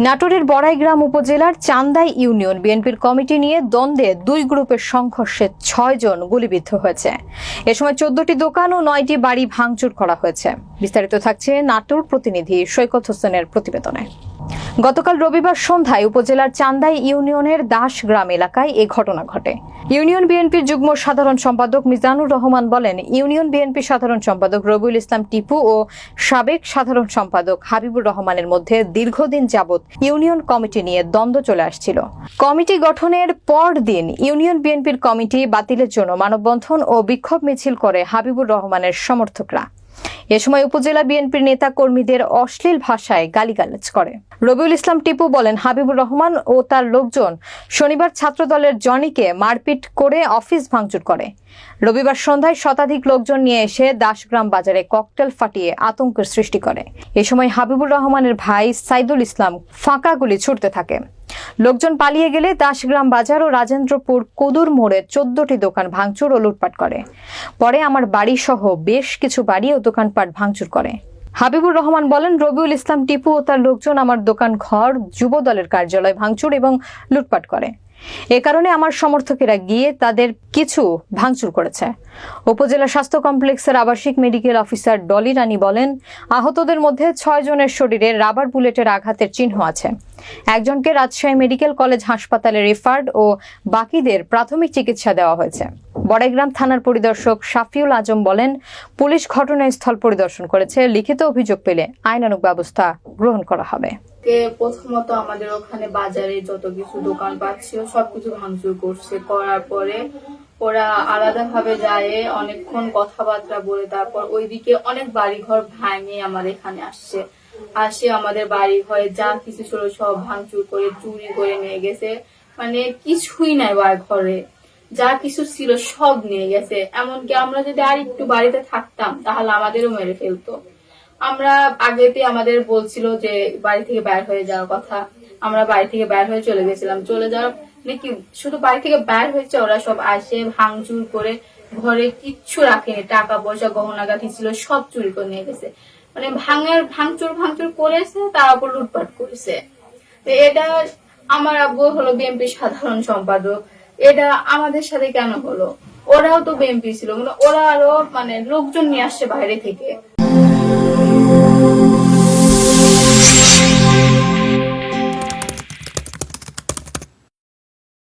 নাটোরের বড়াইগ্রাম উপজেলার চান্দাই ইউনিয়ন বিএনপির কমিটি নিয়ে দ্বন্দ্বে দুই গ্রুপের সংঘর্ষে ৬ জন গুলিবিদ্ধ হয়েছে। এ সময় ১৪টি দোকান ও ৯টি বাড়ি ভাঙচুর করা হয়েছে। বিস্তারিত থাকছে নাটোর প্রতিনিধি সৈকত হোসেনের প্রতিবেদনে। গতকাল রবিবার সন্ধ্যায় উপজেলার চান্দাই ইউনিয়নের দাসগ্রাম এলাকায় এ ঘটনা ঘটে। ইউনিয়ন বিএনপির যুগ্ম সাধারণ সম্পাদক মিজানুর রহমান বলেন, ইউনিয়ন বিএনপি সাধারণ সম্পাদক রবিউল ইসলাম টিপু ও সাবেক সাধারণ সম্পাদক হাবিবুর রহমানের মধ্যে দীর্ঘদিন যাবৎ ইউনিয়ন কমিটি নিয়ে দ্বন্দ্ব চলে আসছিল। কমিটি গঠনের পর দিন ইউনিয়ন বিএনপির কমিটি বাতিলের জন্য মানববন্ধন ও বিক্ষোভ মিছিল করে হাবিবুর রহমানের সমর্থকরা। এ সময় উপজেলা বিএনপির নেতা কর্মীদের অশ্লীল ভাষায় গালিগালাজ করে। রবিউল ইসলাম টিপু বলেন, হাবিবুর রহমান ও তার লোকজন শনিবার ছাত্রদলের জনিকে মারপিট করে অফিস ভাঙচুর করে। রবিবার সন্ধ্যায় শতাধিক লোকজন নিয়ে এসে দাসগ্রাম বাজারে ককটেল ফাটিয়ে আতঙ্কের সৃষ্টি করে। এ সময় হাবিবুর রহমানের ভাই সাইদুল ইসলাম ফাঁকা গুলি ছুড়তে থাকে। লোকজন পালিয়ে গেলে দাসগ্রাম বাজার ও রাজেন্দ্রপুর কদুর মোড়ে ১৪টি দোকান ভাঙচুর ও লুটপাট করে। পরে আমার বাড়ি সহ বেশ কিছু বাড়ি ও দোকানপাট ভাঙচুর করে। হাবিবুর রহমান বলেন, রবিউল ইসলাম টিপু ও তার লোকজন আমার দোকান ঘর, যুব দলের কার্যালয় ভাঙচুর এবং লুটপাট করে। এ কারণে আমার সমর্থকেরা গিয়ে তাদের কিছু ভাঙচুর করেছে। উপজেলা স্বাস্থ্য কমপ্লেক্সের আবাসিক মেডিকেল অফিসার ডলি রানী বলেন, আহতদের মধ্যে ৬ জনের শরীরে রাবার বুলেটের আঘাতের চিহ্ন আছে। একজনকে রাজশাহী মেডিকেল কলেজ হাসপাতালে রেফার্ড ও বাকিদের প্রাথমিক চিকিৎসা দেওয়া হয়েছে। বড়াইগ্রাম থানার পরিদর্শক শাফিউল আজম বলেন, পুলিশ ঘটনাস্থল পরিদর্শন করেছে, লিখিত অভিযোগ পেলে আইনানুগ ব্যবস্থা গ্রহণ করা হবে। প্রথমত আমাদের ওখানে বাজারে যত কিছু দোকানপাট ছিল সবকিছু ভাঙচুর করছে। করার পরে ওরা আলাদা ভাবে যায়, অনেকক্ষণ কথাবার্তা বলে তারপর ওইদিকে অনেক বাড়িঘর ভাঙে আমার এখানে আসে আমাদের বাড়ি ঘরে যা কিছু ছিল সব ভাঙচুর করে চুরি করে নিয়ে গেছে। মানে কিছুই নাই ঘরে, যা কিছু ছিল সব নিয়ে গেছে। এমনকি আমরা যদি আর একটু বাড়িতে থাকতাম তাহলে আমাদেরও মেরে ফেলতো। আমরা আগেতে আমাদের বলছিল যে বাড়ি থেকে বের হয়ে যাওয়ার কথা। আমরা বাড়ি থেকে বের হয়ে চলে গেছিলাম। চলে যাওয়ার নাকি শুধু বাড়ি থেকে বের হয়েছে, ওরা সব আসে ভাঙচুর করে ঘরে কিচ্ছু রাখেনি, টাকা পয়সা গহনাগাটি ছিল সব চুরি করে নিয়ে গেছে। মানে ভাঙচুর করেছে, তার উপর লুটপাট করেছে। এটা আমার আব্বু হলো বিএনপি সাধারণ সম্পাদক, এটা আমাদের সাথে কেন হলো? ওরাও তো বিএনপি ছিল, মানে ওরা আরো লোকজন নিয়ে আসছে বাইরে থেকে।